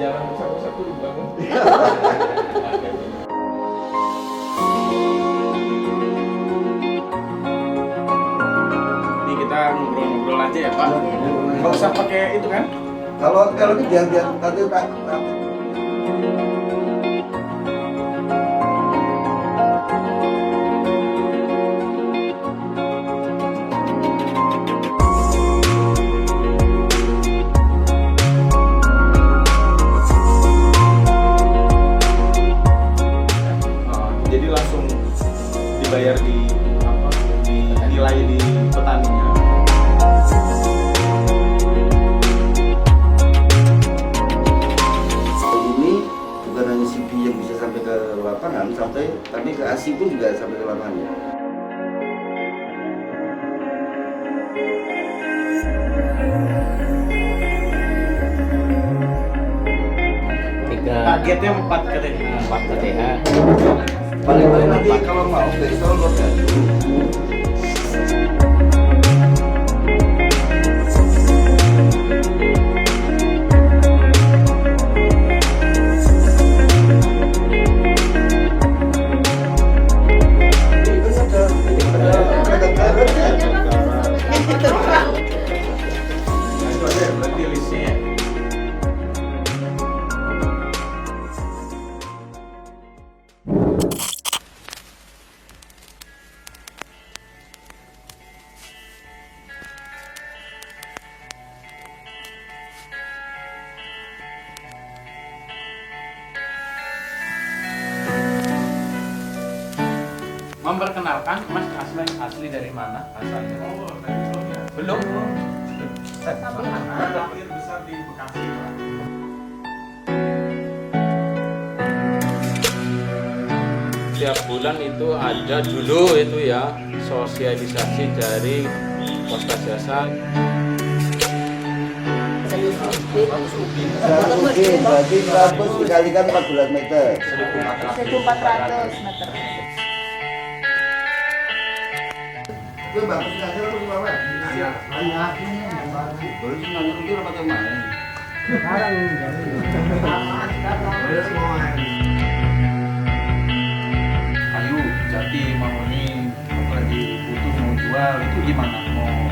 jalan satu-satu dibangun. Ini kita ngobrol-ngobrol aja ya Pak. Nggak usah pakai itu kan? Kalau ini biar nanti tak. Jadi langsung dibayar di nilai di petaninya. Ini bukan hanya CV yang bisa sampai ke lapangan, tapi ke ASI pun juga sampai ke lapangan. Targetnya 4 KTH. 4 KTH. Paling-paling nanti kalau mau besok lo Itu ada berarti listnya ya. Memperkenalkan Mas asli dari mana asalnya? Oh, belum. Lahir besar di Bekasi, Pak. Tiap bulan itu ada dulu itu ya sosialisasi dari Posta Jasa. berarti 100 dikalikan 14 meter. 1.400 meter. Itu bagus nggak sih lu bawa? Baru sih nanya itu apa yang main? Ayu, Jati mau ini lagi butuh mau jual itu gimana? Mau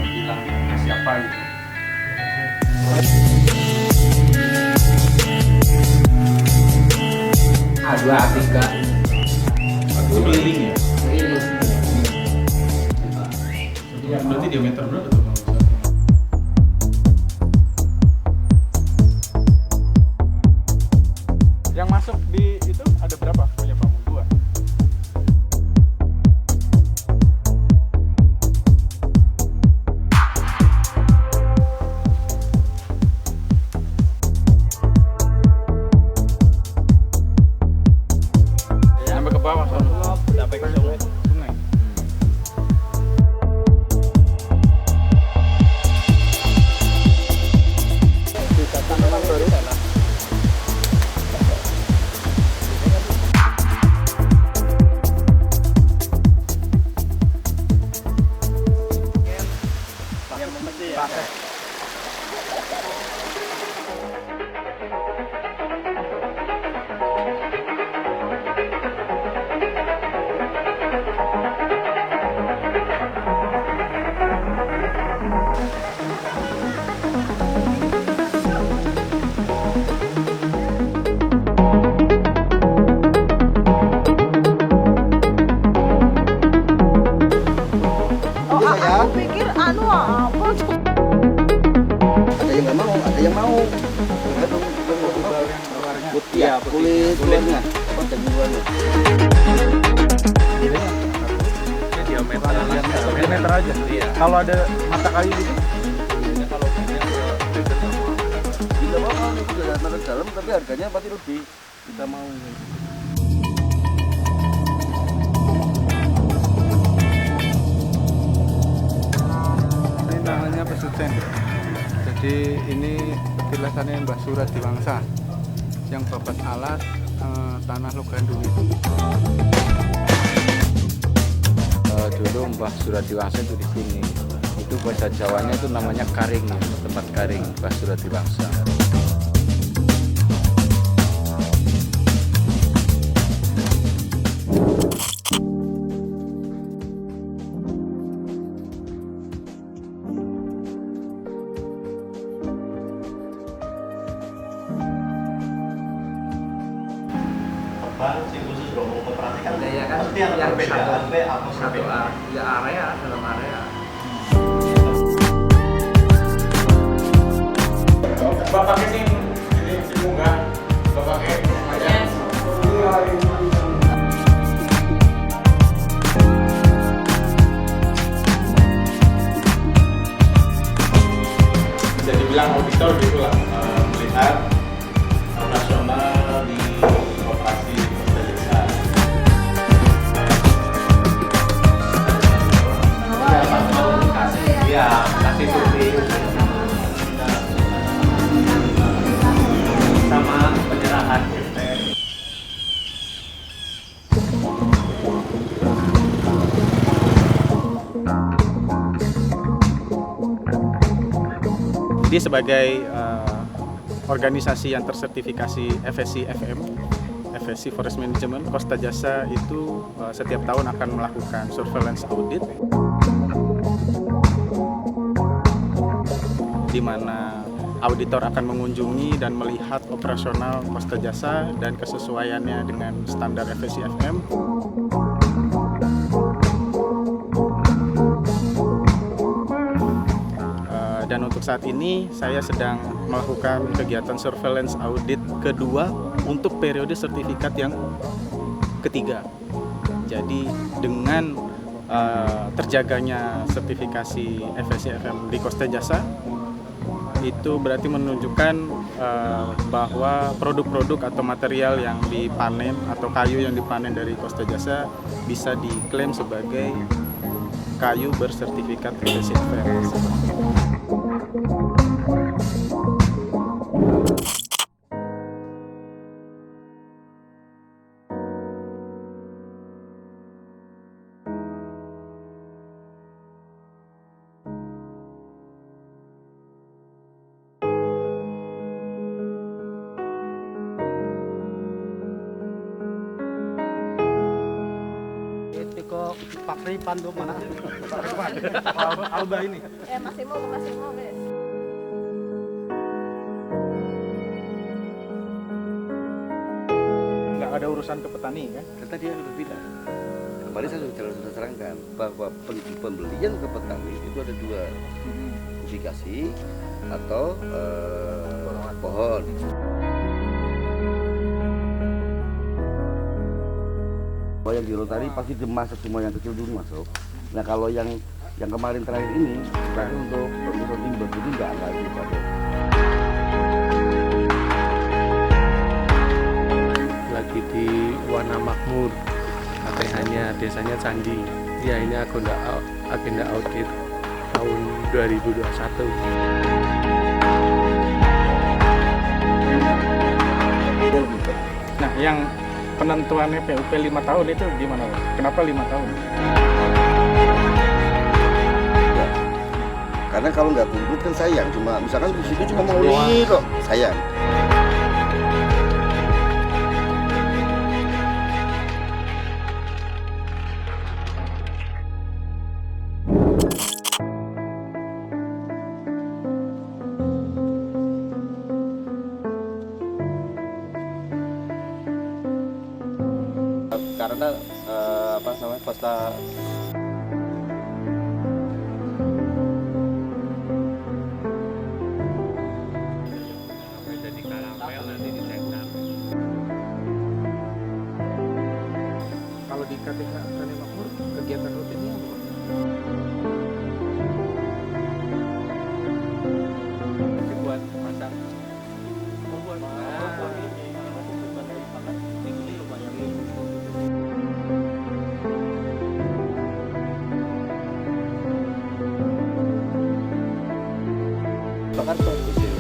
bilang ke siapa gitu? Ada Atika. Keliling ya? Berarti diameter berapa tuh Bang? Yang masuk di itu ada berapa? Punya kamu 2. Sampai ke bawah soalnya. Sampai ke sungai. Tanaman baru. Aku pikir anu apa tuh? Ada yang nggak mau, ada yang mau. Iya, Kulit luarnya, apa daging luarnya? Diameter aja. Iya. Kalau ada mata kayu gitu? Kalau Bisa mahal itu sudah mata dalam, tapi harganya pasti lebih. Kita mau. Ini namanya pesuten. Jadi ini petilasannya Mbah Surat Diwangsa yang babat alas tanah Logandung itu. dulu Mbah Surat Diwangsa itu di sini. Itu bahasa Jawanya itu namanya Karing, tempat Karing Mbah Surat Diwangsa. Gaya kan yang satu area dalam area. Bapak ini munggah, bapak bisa dibilang auditor gitulah, melihat operasional di operasi Costa Jasa. Iya, kasih bukti sama penyerahan. Jadi sebagai organisasi yang tersertifikasi FSC FM, FSC Forest Management, Costa Jasa itu setiap tahun akan melakukan surveillance audit, di mana auditor akan mengunjungi dan melihat operasional Costa Jasa dan kesesuaiannya dengan standar FSC FM. Dan untuk saat ini saya sedang melakukan kegiatan surveillance audit kedua untuk periode sertifikat yang ketiga. Jadi dengan terjaganya sertifikasi FSC FM di Costa Jasa, itu berarti menunjukkan bahwa produk-produk atau material yang dipanen atau kayu yang dipanen dari Costa Jasa bisa diklaim sebagai kayu bersertifikat FSC FM. Kok Pakri Pandu mana? Alba ini. Masih mau guys. Nggak ada urusan ke petani kan? Kata dia sudah bilang. Kemarin saya sudah terangkan bahwa pembelian ke petani itu ada dua, irigasi atau pohon. Kalau yang di Rotari pasti dimasak semua, yang kecil dulu masuk. Nah kalau yang kemarin terakhir ini, terakhir untuk timber jadi nggak dipakai. Lagi di Wana Makmur, KTH-nya desanya Candi. Ya ini agenda audit tahun 2021. Nah, yang penentuannya PUP 5 tahun itu gimana, Pak? Kenapa 5 tahun? Ya, karena kalau nggak kumpul kan sayang, cuma misalkan di situ cuma mau ini kok, sayang. Karena Costa Jadi karamel nanti dicetak. Kalau di KTH Tani Makmur, kegiatan rutinnya apa, Pak? Buat masak. kan bagus ya,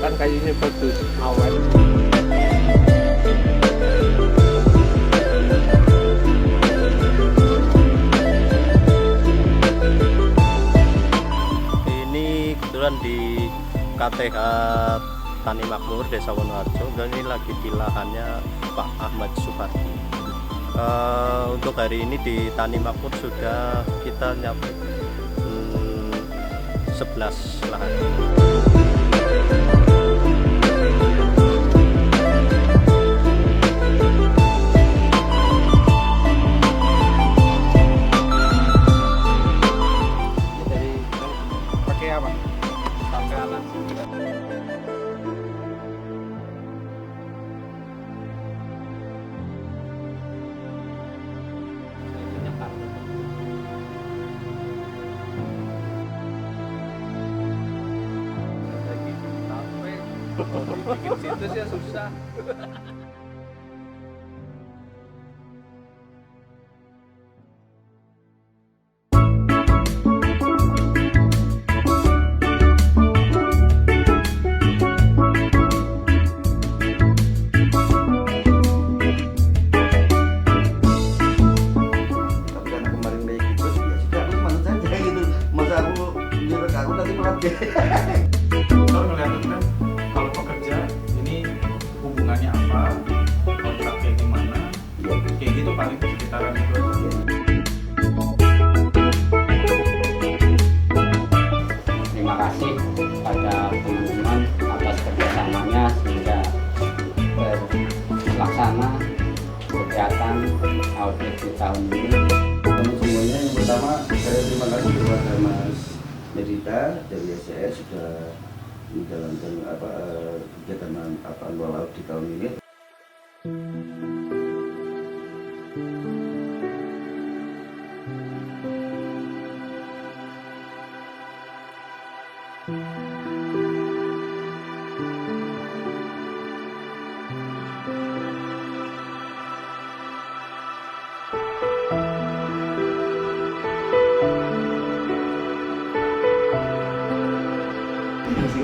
kan kayunya bagus awan. Ini kebetulan di KTH Tani Makmur Desa Wonoharjo, dan ini lagi di lahannya Pak Ahmad Supardi. Untuk hari ini di Tani Makmur sudah kita nyampe 11 lahan. Bikin situs ya susah. Tapi karena kemarin kayak gitu, ya sudah aku manut saja gitu. Masa aku nyuruh aku nanti merhatiin. Kalau melihat itu kan, kalau pekerja ini hubungannya apa, kontraknya gimana, kayak gitu paling sekitaran itu aja. Terima kasih pada teman-teman atas kerjasamanya sehingga terlaksana kegiatan audit di tahun ini. Semuanya yang pertama saya terima kasih kepada Mas Medita dari SCS sudah menjalankan kegiatan annual audit tahun ini.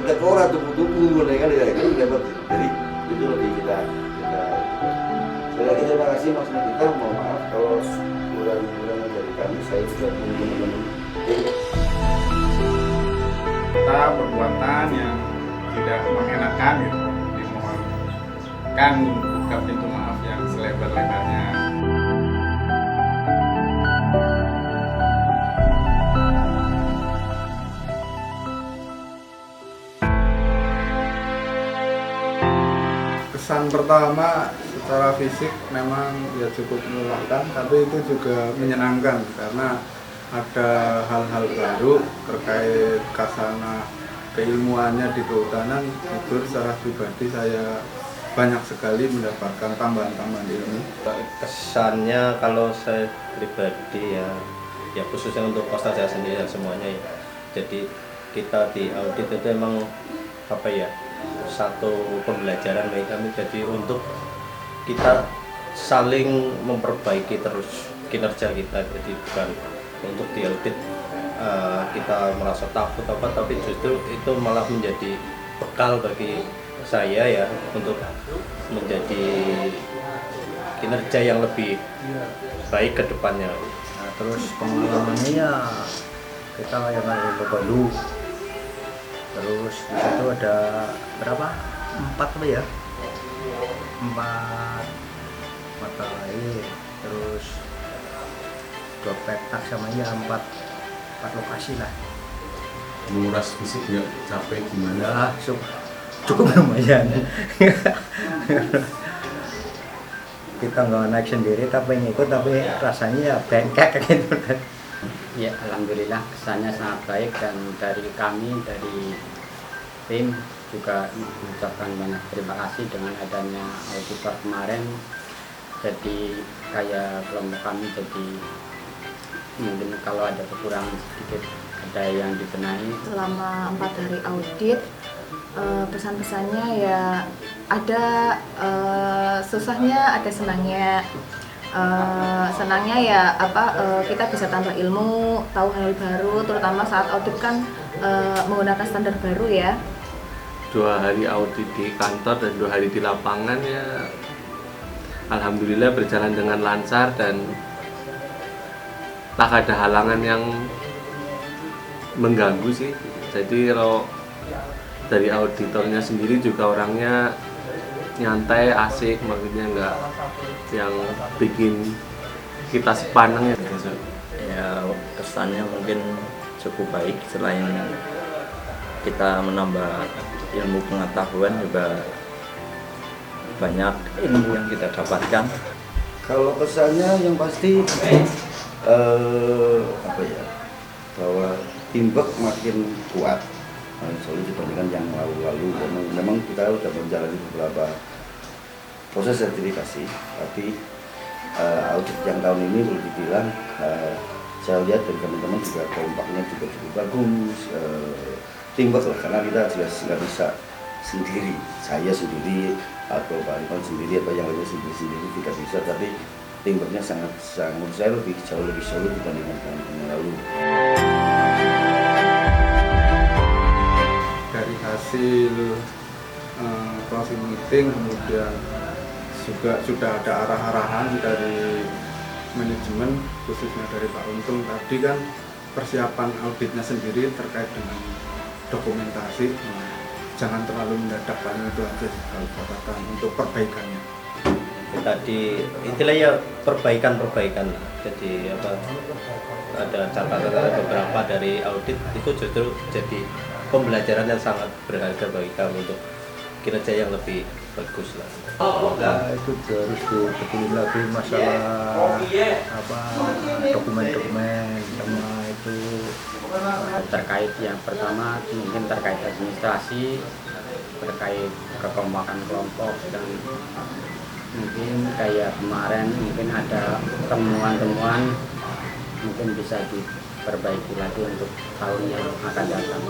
Kita koran tubuh-tubuh mereka kan dapat, jadi itu lebih kita sekali lagi terima kasih Mas Medita. Mohon maaf kalau kurang dari kami, saya juga punya teman-teman Kita perbuatan yang tidak mengenakan gitu, dimohonkan buka pintu maaf yang selebar-lebarnya. Kesan pertama secara fisik memang ya cukup melelahkan, tapi itu juga menyenangkan karena ada hal-hal baru terkait kasana keilmuannya di kehutanan. Itu secara pribadi saya banyak sekali mendapatkan tambahan-tambahan ilmu. Kesannya kalau saya pribadi ya khususnya untuk Kostanja sendiri dan semuanya ya. Jadi kita di audit itu emang apa ya, satu pembelajaran bagi kami, jadi untuk kita saling memperbaiki terus kinerja kita. Jadi bukan untuk di audit kita merasa takut apa, tapi justru itu malah menjadi bekal bagi saya ya untuk menjadi kinerja yang lebih baik ke depannya. Nah, terus pengalamannya ya kita yang ada baru. Terus di situ ada berapa? 4 apa ya? 4 mata air, terus 2 petak sama ya 4 lokasi lah. Menguras fisik nggak, capek gimana? Ya, cukup lumayan. Kita nggak naik sendiri tapi ngikut, tapi rasanya ya bengkak gitu. Ya, alhamdulillah kesannya sangat baik, dan dari kami, dari tim juga mengucapkan banyak terima kasih dengan adanya auditor kemarin. Jadi kayak kelompok kami jadi mungkin kalau ada kekurangan sedikit ada yang dibenahi. Selama 4 hari audit, pesan-pesannya ya ada susahnya, ada senangnya. Senangnya ya kita bisa tambah ilmu, tahu hal baru, terutama saat audit kan menggunakan standar baru ya. 2 hari audit di kantor dan 2 hari di lapangan ya alhamdulillah berjalan dengan lancar, dan tak ada halangan yang mengganggu sih. Jadi kalau dari auditornya sendiri juga orangnya nyantai, asik, maksudnya nggak yang bikin kita sepaneng ya. Ya kesannya mungkin cukup baik, selain kita menambah ilmu pengetahuan juga banyak ilmu yang kita dapatkan. Kalau kesannya yang pasti bahwa teamwork makin kuat soalnya dibandingkan yang lalu-lalu. Memang kita sudah menjalani beberapa proses sertifikasi, tapi audit yang tahun ini boleh dibilang saya lihat dari teman-teman juga kompaknya juga cukup bagus, teamwork lah, karena kita jelas nggak bisa sendiri, saya sendiri atau Pak Rifan sendiri atau yang lainnya sendiri tidak bisa, tapi teamworknya sangat menurut saya jauh lebih solid dibandingkan tahun yang lalu. Dari hasil closing meeting kemudian juga sudah ada arah-arahan dari manajemen khususnya dari Pak Untung tadi kan persiapan auditnya sendiri terkait dengan dokumentasi. Jangan terlalu mendadak, paling itu aja kalau catatan untuk perbaikannya. Tadi intinya ya perbaikan. Jadi ada catatan beberapa dari audit itu justru jadi pembelajaran yang sangat berharga bagi kami untuk kinerja yang lebih bagus lah. Nah, itu harus dibetulin lagi masalah dokumen-dokumen sama itu terkait yang pertama mungkin terkait administrasi, terkait kekompakan kelompok, dan mungkin kayak kemarin mungkin ada temuan-temuan mungkin bisa diperbaiki lagi untuk tahun yang akan datang.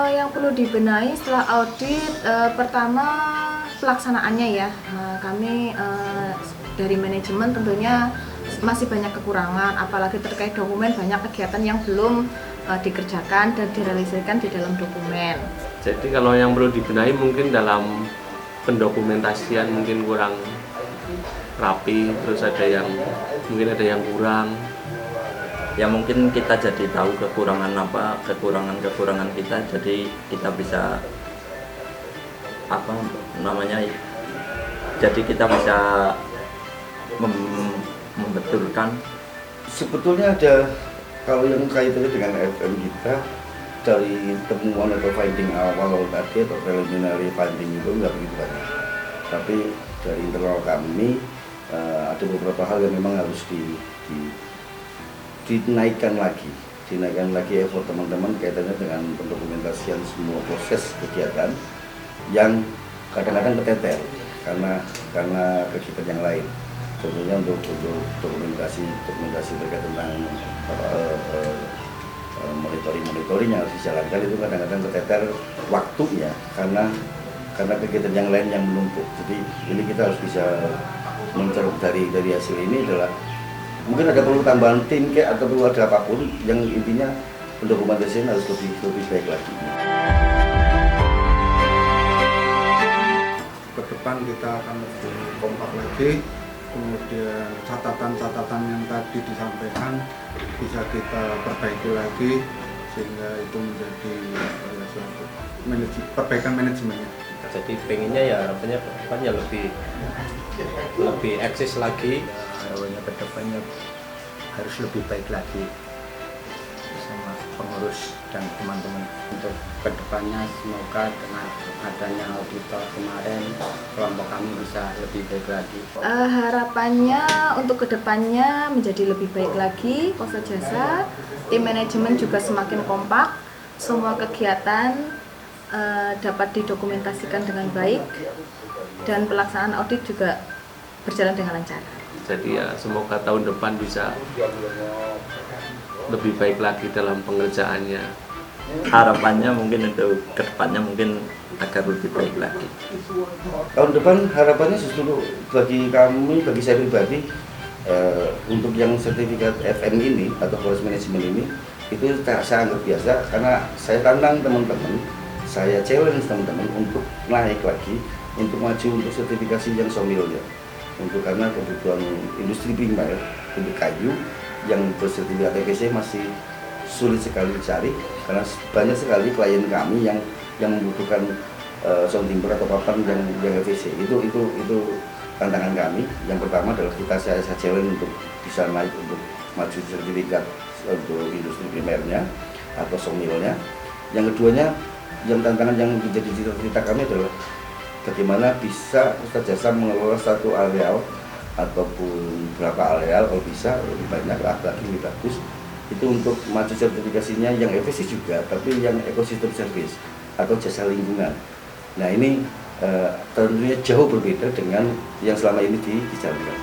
Yang perlu dibenahi setelah audit, pertama pelaksanaannya ya. Kami dari manajemen tentunya masih banyak kekurangan, apalagi terkait dokumen, banyak kegiatan yang belum dikerjakan dan direalisasikan di dalam dokumen. Jadi kalau yang perlu dibenahi mungkin dalam pendokumentasian mungkin kurang rapi, terus mungkin ada yang kurang. Ya mungkin kita jadi tahu kekurangan kita, jadi kita bisa jadi kita bisa membetulkan. Sebetulnya ada, kalau yang kaitannya dengan FM kita, dari temuan atau finding awal tadi atau preliminary finding itu nggak begitu banyak, tapi dari internal kami ada beberapa hal yang memang harus dinaikkan lagi effort teman-teman kaitannya dengan pendokumentasian semua proses kegiatan yang kadang-kadang keteter karena kegiatan yang lain. Contohnya untuk dokumentasi terkait tentang monitoring yang harus dijalankan itu kadang-kadang keteter waktunya karena kegiatan yang lain yang menumpuk. Jadi ini kita harus bisa menceruk dari hasil ini adalah mungkin ada perlu tambahan tim atau perlu ada apapun, yang intinya pendokumentasian harus lebih baik lagi. Ke depan kita akan lebih kompak lagi, kemudian catatan-catatan yang tadi disampaikan bisa kita perbaiki lagi sehingga itu menjadi suatu perbaikan manajemennya. Jadi pengennya ya harapannya ke depan ya lebih eksis lagi. Harapannya ke depannya harus lebih baik lagi sama pengurus dan teman-teman. Untuk kedepannya semoga dengan adanya auditor kemarin kelompok kami bisa lebih baik lagi. Harapannya untuk kedepannya menjadi lebih baik lagi Kosta Jasa, tim manajemen juga semakin kompak, semua kegiatan dapat didokumentasikan dengan baik dan pelaksanaan audit juga berjalan dengan lancar. Jadi ya semoga tahun depan bisa lebih baik lagi dalam pengerjaannya. Harapannya mungkin untuk kedepannya mungkin agar lebih baik lagi. Tahun depan harapannya justru bagi saya pribadi, untuk yang sertifikat FM ini atau forest management ini itu saya anggap biasa, karena saya tantang teman-teman, saya challenge teman-teman untuk naik lagi, untuk maju untuk sertifikasi yang somilnya. Karena kebutuhan industri primer untuk kayu yang bersertifikat EPC masih sulit sekali dicari, karena banyak sekali klien kami yang membutuhkan sound timber atau papan yang EPC. Itu tantangan kami. Yang pertama adalah saya challenge untuk bisa naik untuk maju sertifikat untuk industri primernya atau sawmillnya. Yang keduanya, yang tantangan yang menjadi cita-cita kami adalah bagaimana bisa Kosta Jasa mengelola satu areal ataupun berapa areal, kalau bisa lebih banyak, lagi lebih bagus, itu untuk maju sertifikasinya yang EPC juga, tapi yang ekosistem service atau jasa lingkungan. Nah ini tentunya jauh berbeda dengan yang selama ini dijalankan.